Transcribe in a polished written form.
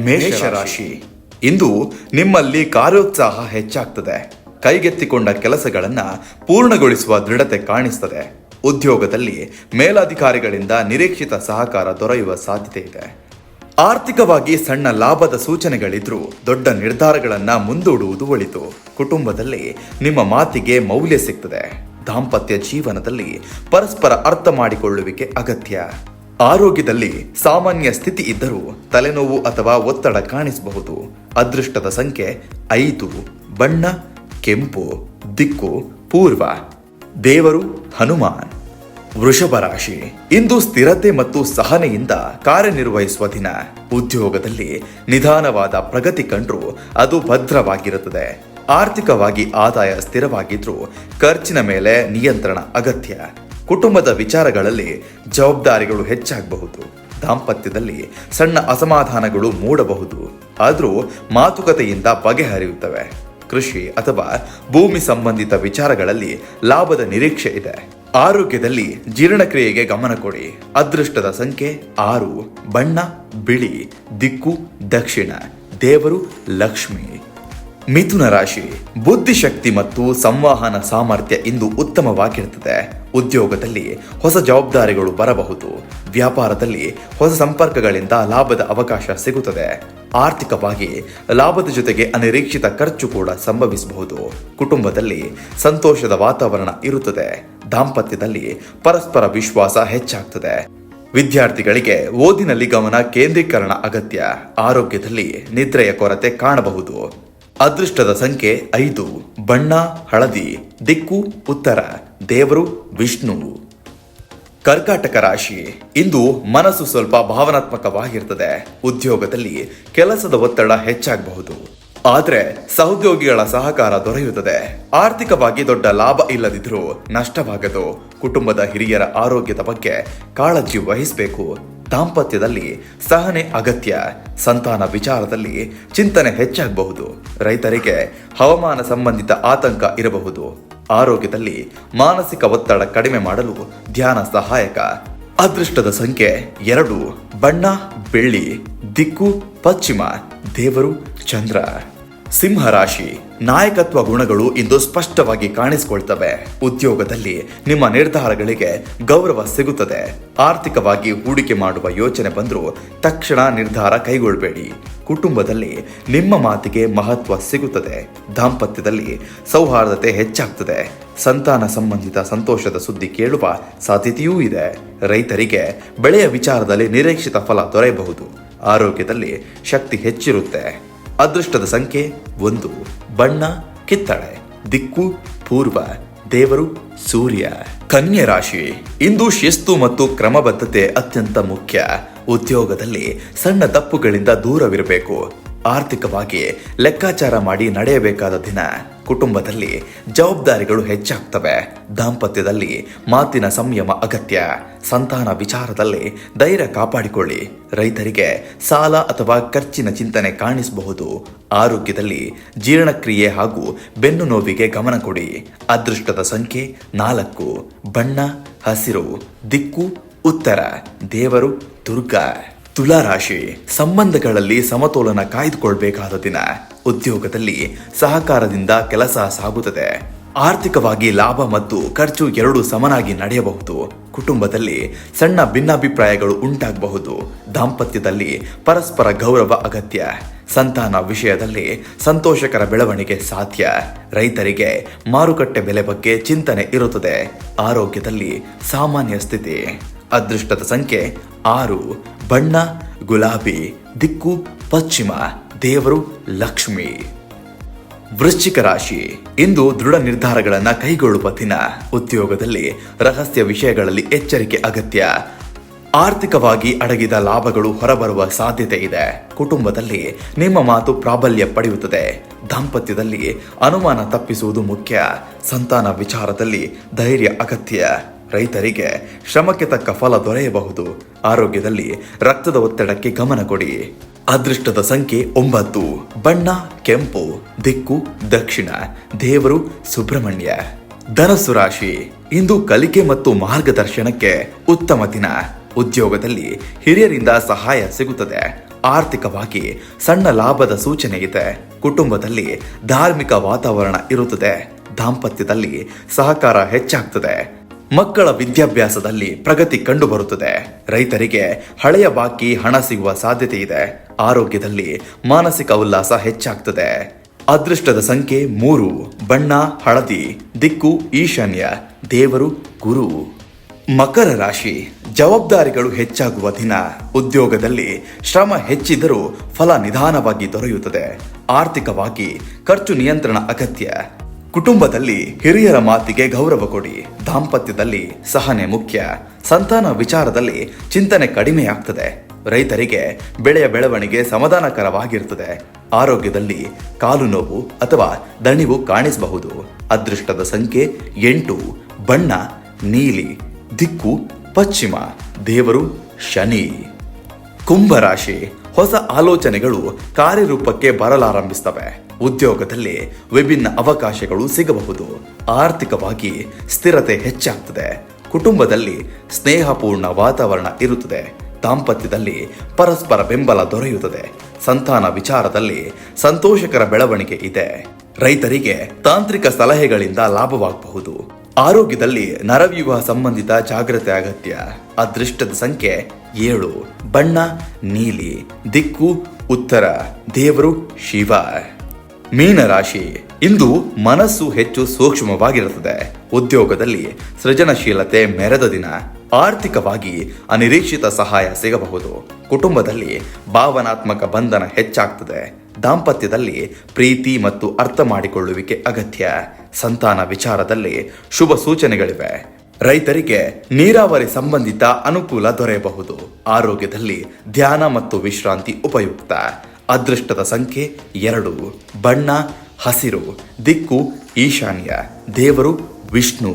ಮೇಷರಾಶಿ, ಇಂದು ನಿಮ್ಮಲ್ಲಿ ಕಾರ್ಯೋತ್ಸಾಹ ಹೆಚ್ಚಾಗ್ತದೆ. ಕೈಗೆತ್ತಿಕೊಂಡ ಕೆಲಸಗಳನ್ನು ಪೂರ್ಣಗೊಳಿಸುವ ದೃಢತೆ ಕಾಣಿಸ್ತದೆ. ಉದ್ಯೋಗದಲ್ಲಿ ಮೇಲಧಿಕಾರಿಗಳಿಂದ ನಿರೀಕ್ಷಿತ ಸಹಕಾರ ದೊರೆಯುವ ಸಾಧ್ಯತೆ ಇದೆ. ಆರ್ಥಿಕವಾಗಿ ಸಣ್ಣ ಲಾಭದ ಸೂಚನೆಗಳಿದ್ರೂ ದೊಡ್ಡ ನಿರ್ಧಾರಗಳನ್ನು ಮುಂದೂಡುವುದು ಒಳಿತು. ಕುಟುಂಬದಲ್ಲಿ ನಿಮ್ಮ ಮಾತಿಗೆ ಮೌಲ್ಯ ಸಿಗ್ತದೆ. ದಾಂಪತ್ಯ ಜೀವನದಲ್ಲಿ ಪರಸ್ಪರ ಅರ್ಥ ಮಾಡಿಕೊಳ್ಳುವಿಕೆ ಅಗತ್ಯ. ಆರೋಗ್ಯದಲ್ಲಿ ಸಾಮಾನ್ಯ ಸ್ಥಿತಿ ಇದ್ದರೂ ತಲೆನೋವು ಅಥವಾ ಒತ್ತಡ ಕಾಣಿಸಬಹುದು. ಅದೃಷ್ಟದ ಸಂಖ್ಯೆ 5, ಬಣ್ಣ ಕೆಂಪು, ದಿಕ್ಕು ಪೂರ್ವ, ದೇವರು ಹನುಮಾನ್. ವೃಷಭ ರಾಶಿ, ಇಂದು ಸ್ಥಿರತೆ ಮತ್ತು ಸಹನೆಯಿಂದ ಕಾರ್ಯನಿರ್ವಹಿಸುವ ದಿನ. ಉದ್ಯೋಗದಲ್ಲಿ ನಿಧಾನವಾದ ಪ್ರಗತಿ ಕಂಡ್ರೂ ಅದು ಭದ್ರವಾಗಿರುತ್ತದೆ. ಆರ್ಥಿಕವಾಗಿ ಆದಾಯ ಸ್ಥಿರವಾಗಿದ್ರೂ ಖರ್ಚಿನ ಮೇಲೆ ನಿಯಂತ್ರಣ ಅಗತ್ಯ. ಕುಟುಂಬದ ವಿಚಾರಗಳಲ್ಲಿ ಜವಾಬ್ದಾರಿಗಳು ಹೆಚ್ಚಾಗಬಹುದು. ದಾಂಪತ್ಯದಲ್ಲಿ ಸಣ್ಣ ಅಸಮಾಧಾನಗಳು ಮೂಡಬಹುದು, ಆದರೂ ಮಾತುಕತೆಯಿಂದ ಬಗೆಹರಿಯುತ್ತವೆ. ಕೃಷಿ ಅಥವಾ ಭೂಮಿ ಸಂಬಂಧಿತ ವಿಚಾರಗಳಲ್ಲಿ ಲಾಭದ ನಿರೀಕ್ಷೆ ಇದೆ. ಆರೋಗ್ಯದಲ್ಲಿ ಜೀರ್ಣಕ್ರಿಯೆಗೆ ಗಮನ ಕೊಡಿ. ಅದೃಷ್ಟದ ಸಂಖ್ಯೆ 6, ಬಣ್ಣ ಬಿಳಿ, ದಿಕ್ಕು ದಕ್ಷಿಣ, ದೇವರು ಲಕ್ಷ್ಮಿ. ಮಿಥುನ ರಾಶಿ, ಬುದ್ಧಿಶಕ್ತಿ ಮತ್ತು ಸಂವಹನ ಸಾಮರ್ಥ್ಯ ಇಂದು ಉತ್ತಮವಾಗಿರುತ್ತದೆ. ಉದ್ಯೋಗದಲ್ಲಿ ಹೊಸ ಜವಾಬ್ದಾರಿಗಳು ಬರಬಹುದು. ವ್ಯಾಪಾರದಲ್ಲಿ ಹೊಸ ಸಂಪರ್ಕಗಳಿಂದ ಲಾಭದ ಅವಕಾಶ ಸಿಗುತ್ತದೆ. ಆರ್ಥಿಕವಾಗಿ ಲಾಭದ ಜೊತೆಗೆ ಅನಿರೀಕ್ಷಿತ ಖರ್ಚು ಕೂಡ ಸಂಭವಿಸಬಹುದು. ಕುಟುಂಬದಲ್ಲಿ ಸಂತೋಷದ ವಾತಾವರಣ ಇರುತ್ತದೆ. ದಾಂಪತ್ಯದಲ್ಲಿ ಪರಸ್ಪರ ವಿಶ್ವಾಸ ಹೆಚ್ಚಾಗ್ತದೆ. ವಿದ್ಯಾರ್ಥಿಗಳಿಗೆ ಓದಿನಲ್ಲಿ ಗಮನ ಕೇಂದ್ರೀಕರಣ ಅಗತ್ಯ. ಆರೋಗ್ಯದಲ್ಲಿ ನಿದ್ರೆಯ ಕೊರತೆ ಕಾಣಬಹುದು. ಅದೃಷ್ಟದ ಸಂಖ್ಯೆ 5, ಬಣ್ಣ ಹಳದಿ, ದಿಕ್ಕು ಉತ್ತರ, ದೇವರು ವಿಷ್ಣು. ಕರ್ಕಾಟಕ ರಾಶಿ, ಇಂದು ಮನಸ್ಸು ಸ್ವಲ್ಪ ಭಾವನಾತ್ಮಕವಾಗಿರ್ತದೆ. ಉದ್ಯೋಗದಲ್ಲಿ ಕೆಲಸದ ಒತ್ತಡ ಹೆಚ್ಚಾಗಬಹುದು, ಆದರೆ ಸಹೋದ್ಯೋಗಿಗಳ ಸಹಕಾರ ದೊರೆಯುತ್ತದೆ. ಆರ್ಥಿಕವಾಗಿ ದೊಡ್ಡ ಲಾಭ ಇಲ್ಲದಿದ್ರೂ ನಷ್ಟವಾಗದು. ಕುಟುಂಬದ ಹಿರಿಯರ ಆರೋಗ್ಯದ ಬಗ್ಗೆ ಕಾಳಜಿ ವಹಿಸಬೇಕು. ದಾಂಪತ್ಯದಲ್ಲಿ ಸಹನೆ ಅಗತ್ಯ. ಸಂತಾನ ವಿಚಾರದಲ್ಲಿ ಚಿಂತನೆ ಹೆಚ್ಚಾಗಬಹುದು. ರೈತರಿಗೆ ಹವಾಮಾನ ಸಂಬಂಧಿತ ಆತಂಕ ಇರಬಹುದು. ಆರೋಗ್ಯದಲ್ಲಿ ಮಾನಸಿಕ ಒತ್ತಡ ಕಡಿಮೆ ಮಾಡಲು ಧ್ಯಾನ ಸಹಾಯಕ. ಅದೃಷ್ಟದ ಸಂಖ್ಯೆ 2, ಬಣ್ಣ ಬೆಳ್ಳಿ, ದಿಕ್ಕು ಪಶ್ಚಿಮ, ದೇವರು ಚಂದ್ರ. ಸಿಂಹರಾಶಿ, ನಾಯಕತ್ವ ಗುಣಗಳು ಇಂದು ಸ್ಪಷ್ಟವಾಗಿ ಕಾಣಿಸಿಕೊಳ್ತವೆ. ಉದ್ಯೋಗದಲ್ಲಿ ನಿಮ್ಮ ನಿರ್ಧಾರಗಳಿಗೆ ಗೌರವ ಸಿಗುತ್ತದೆ. ಆರ್ಥಿಕವಾಗಿ ಹೂಡಿಕೆ ಮಾಡುವ ಯೋಚನೆ ಬಂದರೂ ತಕ್ಷಣ ನಿರ್ಧಾರ ಕೈಗೊಳ್ಳಬೇಡಿ. ಕುಟುಂಬದಲ್ಲಿ ನಿಮ್ಮ ಮಾತಿಗೆ ಮಹತ್ವ ಸಿಗುತ್ತದೆ. ದಾಂಪತ್ಯದಲ್ಲಿ ಸೌಹಾರ್ದತೆ ಹೆಚ್ಚಾಗ್ತದೆ. ಸಂತಾನ ಸಂಬಂಧಿತ ಸಂತೋಷದ ಸುದ್ದಿ ಕೇಳುವ ಸಾಧ್ಯತೆಯೂ ಇದೆ. ರೈತರಿಗೆ ಬೆಳೆಯ ವಿಚಾರದಲ್ಲಿ ನಿರೀಕ್ಷಿತ ಫಲ ದೊರೆಯಬಹುದು. ಆರೋಗ್ಯದಲ್ಲಿ ಶಕ್ತಿ ಹೆಚ್ಚಿರುತ್ತೆ. ಅದೃಷ್ಟದ ಸಂಖ್ಯೆ 1, ಬಣ್ಣ ಕಿತ್ತಳೆ, ದಿಕ್ಕು ಪೂರ್ವ, ದೇವರು ಸೂರ್ಯ. ಕನ್ಯಾ ರಾಶಿ, ಇಂದು ಶಿಸ್ತು ಮತ್ತು ಕ್ರಮಬದ್ಧತೆ ಅತ್ಯಂತ ಮುಖ್ಯ. ಉದ್ಯೋಗದಲ್ಲಿ ಸಣ್ಣ ತಪ್ಪುಗಳಿಂದ ದೂರವಿರಬೇಕು. ಆರ್ಥಿಕವಾಗಿ ಲೆಕ್ಕಾಚಾರ ಮಾಡಿ ನಡೆಯಬೇಕಾದ ದಿನ. ಕುಟುಂಬದಲ್ಲಿ ಜವಾಬ್ದಾರಿಗಳು ಹೆಚ್ಚಾಗ್ತವೆ. ದಾಂಪತ್ಯದಲ್ಲಿ ಮಾತಿನ ಸಂಯಮ ಅಗತ್ಯ. ಸಂತಾನ ವಿಚಾರದಲ್ಲಿ ಧೈರ್ಯ ಕಾಪಾಡಿಕೊಳ್ಳಿ. ರೈತರಿಗೆ ಸಾಲ ಅಥವಾ ಖರ್ಚಿನ ಚಿಂತನೆ ಕಾಣಿಸಬಹುದು. ಆರೋಗ್ಯದಲ್ಲಿ ಜೀರ್ಣಕ್ರಿಯೆ ಹಾಗೂ ಬೆನ್ನು ನೋವಿಗೆ ಗಮನ ಕೊಡಿ. ಅದೃಷ್ಟದ ಸಂಖ್ಯೆ 4, ಬಣ್ಣ ಹಸಿರು, ದಿಕ್ಕು ಉತ್ತರ, ದೇವರು ದುರ್ಗಾ. ತುಲಾರಾಶಿ, ಸಂಬಂಧಗಳಲ್ಲಿ ಸಮತೋಲನ ಕಾಯ್ದುಕೊಳ್ಬೇಕಾದ ದಿನ. ಉದ್ಯೋಗದಲ್ಲಿ ಸಹಕಾರದಿಂದ ಕೆಲಸ ಸಾಗುತ್ತದೆ. ಆರ್ಥಿಕವಾಗಿ ಲಾಭ ಮತ್ತು ಖರ್ಚು ಎರಡೂ ಸಮನಾಗಿ ನಡೆಯಬಹುದು. ಕುಟುಂಬದಲ್ಲಿ ಸಣ್ಣ ಭಿನ್ನಾಭಿಪ್ರಾಯಗಳು ಉಂಟಾಗಬಹುದು. ದಾಂಪತ್ಯದಲ್ಲಿ ಪರಸ್ಪರ ಗೌರವ ಅಗತ್ಯ. ಸಂತಾನ ವಿಷಯದಲ್ಲಿ ಸಂತೋಷಕರ ಬೆಳವಣಿಗೆ ಸಾಧ್ಯ. ರೈತರಿಗೆ ಮಾರುಕಟ್ಟೆ ಬೆಲೆ ಬಗ್ಗೆ ಚಿಂತನೆ ಇರುತ್ತದೆ. ಆರೋಗ್ಯದಲ್ಲಿ ಸಾಮಾನ್ಯ ಸ್ಥಿತಿ. ಅದೃಷ್ಟದ ಸಂಖ್ಯೆ 6, ಬಣ್ಣ ಗುಲಾಬಿ, ದಿಕ್ಕು ಪಶ್ಚಿಮ, ದೇವರು ಲಕ್ಷ್ಮಿ. ವೃಶ್ಚಿಕ ರಾಶಿ, ಇಂದು ದೃಢ ನಿರ್ಧಾರಗಳನ್ನು ಕೈಗೊಳ್ಳುವ ದಿನ. ಉದ್ಯೋಗದಲ್ಲಿ ರಹಸ್ಯ ವಿಷಯಗಳಲ್ಲಿ ಎಚ್ಚರಿಕೆ ಅಗತ್ಯ. ಆರ್ಥಿಕವಾಗಿ ಅಡಗಿದ ಲಾಭಗಳು ಹೊರಬರುವ ಸಾಧ್ಯತೆ ಇದೆ. ಕುಟುಂಬದಲ್ಲಿ ನಿಮ್ಮ ಮಾತು ಪ್ರಾಬಲ್ಯ ಪಡೆಯುತ್ತದೆ. ದಾಂಪತ್ಯದಲ್ಲಿ ಅನುಮಾನ ತಪ್ಪಿಸುವುದು ಮುಖ್ಯ. ಸಂತಾನ ವಿಚಾರದಲ್ಲಿ ಧೈರ್ಯ ಅಗತ್ಯ. ರೈತರಿಗೆ ಶ್ರಮಕ್ಕೆ ತಕ್ಕ ಫಲ ದೊರೆಯಬಹುದು. ಆರೋಗ್ಯದಲ್ಲಿ ರಕ್ತದ ಒತ್ತಡಕ್ಕೆ ಗಮನ ಕೊಡಿ. ಅದೃಷ್ಟದ ಸಂಖ್ಯೆ 9, ಬಣ್ಣ ಕೆಂಪು, ದಿಕ್ಕು ದಕ್ಷಿಣ, ದೇವರು ಸುಬ್ರಹ್ಮಣ್ಯ. ಧನಸ್ಸು ರಾಶಿ, ಇಂದು ಕಲಿಕೆ ಮತ್ತು ಮಾರ್ಗದರ್ಶನಕ್ಕೆ ಉತ್ತಮ ದಿನ. ಉದ್ಯೋಗದಲ್ಲಿ ಹಿರಿಯರಿಂದ ಸಹಾಯ ಸಿಗುತ್ತದೆ. ಆರ್ಥಿಕವಾಗಿ ಸಣ್ಣ ಲಾಭದ ಸೂಚನೆ ಇದೆ. ಕುಟುಂಬದಲ್ಲಿ ಧಾರ್ಮಿಕ ವಾತಾವರಣ ಇರುತ್ತದೆ. ದಾಂಪತ್ಯದಲ್ಲಿ ಸಹಕಾರ ಹೆಚ್ಚಾಗ್ತದೆ. ಮಕ್ಕಳ ವಿದ್ಯಾಭ್ಯಾಸದಲ್ಲಿ ಪ್ರಗತಿ ಕಂಡುಬರುತ್ತದೆ. ರೈತರಿಗೆ ಹಳೆಯ ಬಾಕಿ ಹಣ ಸಿಗುವ ಸಾಧ್ಯತೆ ಇದೆ. ಆರೋಗ್ಯದಲ್ಲಿ ಮಾನಸಿಕ ಉಲ್ಲಾಸ ಹೆಚ್ಚಾಗ್ತದೆ. ಅದೃಷ್ಟದ ಸಂಖ್ಯೆ 3, ಬಣ್ಣ ಹಳದಿ, ದಿಕ್ಕು ಈಶಾನ್ಯ, ದೇವರು ಗುರು. ಮಕರ ರಾಶಿ, ಜವಾಬ್ದಾರಿಗಳು ಹೆಚ್ಚಾಗುವ ದಿನ. ಉದ್ಯೋಗದಲ್ಲಿ ಶ್ರಮ ಹೆಚ್ಚಿದರೂ ಫಲ ನಿಧಾನವಾಗಿ ದೊರೆಯುತ್ತದೆ. ಆರ್ಥಿಕವಾಗಿ ಖರ್ಚು ನಿಯಂತ್ರಣ ಅಗತ್ಯ. ಕುಟುಂಬದಲ್ಲಿ ಹಿರಿಯರ ಮಾತಿಗೆ ಗೌರವ ಕೊಡಿ. ದಾಂಪತ್ಯದಲ್ಲಿ ಸಹನೆ ಮುಖ್ಯ. ಸಂತಾನ ವಿಚಾರದಲ್ಲಿ ಚಿಂತನೆ ಕಡಿಮೆಯಾಗ್ತದೆ. ರೈತರಿಗೆ ಬೆಳೆಯ ಬೆಳವಣಿಗೆ ಸಮಾಧಾನಕರವಾಗಿರುತ್ತದೆ. ಆರೋಗ್ಯದಲ್ಲಿ ಕಾಲು ನೋವು ಅಥವಾ ದಣಿವು ಕಾಣಿಸಬಹುದು. ಅದೃಷ್ಟದ ಸಂಖ್ಯೆ 8, ಬಣ್ಣ ನೀಲಿ, ದಿಕ್ಕು ಪಶ್ಚಿಮ, ದೇವರು ಶನಿ. ಕುಂಭರಾಶಿ, ಹೊಸ ಆಲೋಚನೆಗಳು ಕಾರ್ಯರೂಪಕ್ಕೆ ಬರಲಾರಂಭಿಸ್ತವೆ. ಉದ್ಯೋಗದಲ್ಲಿ ವಿಭಿನ್ನ ಅವಕಾಶಗಳು ಸಿಗಬಹುದು. ಆರ್ಥಿಕವಾಗಿ ಸ್ಥಿರತೆ ಹೆಚ್ಚಾಗ್ತದೆ. ಕುಟುಂಬದಲ್ಲಿ ಸ್ನೇಹಪೂರ್ಣ ವಾತಾವರಣ ಇರುತ್ತದೆ. ದಾಂಪತ್ಯದಲ್ಲಿ ಪರಸ್ಪರ ಬೆಂಬಲ ದೊರೆಯುತ್ತದೆ. ಸಂತಾನ ವಿಚಾರದಲ್ಲಿ ಸಂತೋಷಕರ ಬೆಳವಣಿಗೆ ಇದೆ. ರೈತರಿಗೆ ತಾಂತ್ರಿಕ ಸಲಹೆಗಳಿಂದ ಲಾಭವಾಗಬಹುದು. ಆರೋಗ್ಯದಲ್ಲಿ ನರವ್ಯೂಹ ಸಂಬಂಧಿತ ಜಾಗ್ರತೆ ಅಗತ್ಯ. ಅದೃಷ್ಟದ ಸಂಖ್ಯೆ 7, ಬಣ್ಣ ನೀಲಿ, ದಿಕ್ಕು ಉತ್ತರ, ದೇವರು ಶಿವ. ಮೀನರಾಶಿ, ಇಂದು ಮನಸ್ಸು ಹೆಚ್ಚು ಸೂಕ್ಷ್ಮವಾಗಿರುತ್ತದೆ. ಉದ್ಯೋಗದಲ್ಲಿ ಸೃಜನಶೀಲತೆ ಮೆರೆದ ದಿನ. ಆರ್ಥಿಕವಾಗಿ ಅನಿರೀಕ್ಷಿತ ಸಹಾಯ ಸಿಗಬಹುದು. ಕುಟುಂಬದಲ್ಲಿ ಭಾವನಾತ್ಮಕ ಬಂಧನ ಹೆಚ್ಚಾಗ್ತದೆ. ದಾಂಪತ್ಯದಲ್ಲಿ ಪ್ರೀತಿ ಮತ್ತು ಅರ್ಥ ಮಾಡಿಕೊಳ್ಳುವಿಕೆ ಅಗತ್ಯ. ಸಂತಾನ ವಿಚಾರದಲ್ಲಿ ಶುಭ ಸೂಚನೆಗಳಿವೆ. ರೈತರಿಗೆ ನೀರಾವರಿ ಸಂಬಂಧಿತ ಅನುಕೂಲ ದೊರೆಯಬಹುದು. ಆರೋಗ್ಯದಲ್ಲಿ ಧ್ಯಾನ ಮತ್ತು ವಿಶ್ರಾಂತಿ ಉಪಯುಕ್ತ. ಅದೃಷ್ಟದ ಸಂಖ್ಯೆ 2, ಬಣ್ಣ ಹಸಿರು, ದಿಕ್ಕು ಈಶಾನ್ಯ, ದೇವರು ವಿಷ್ಣು.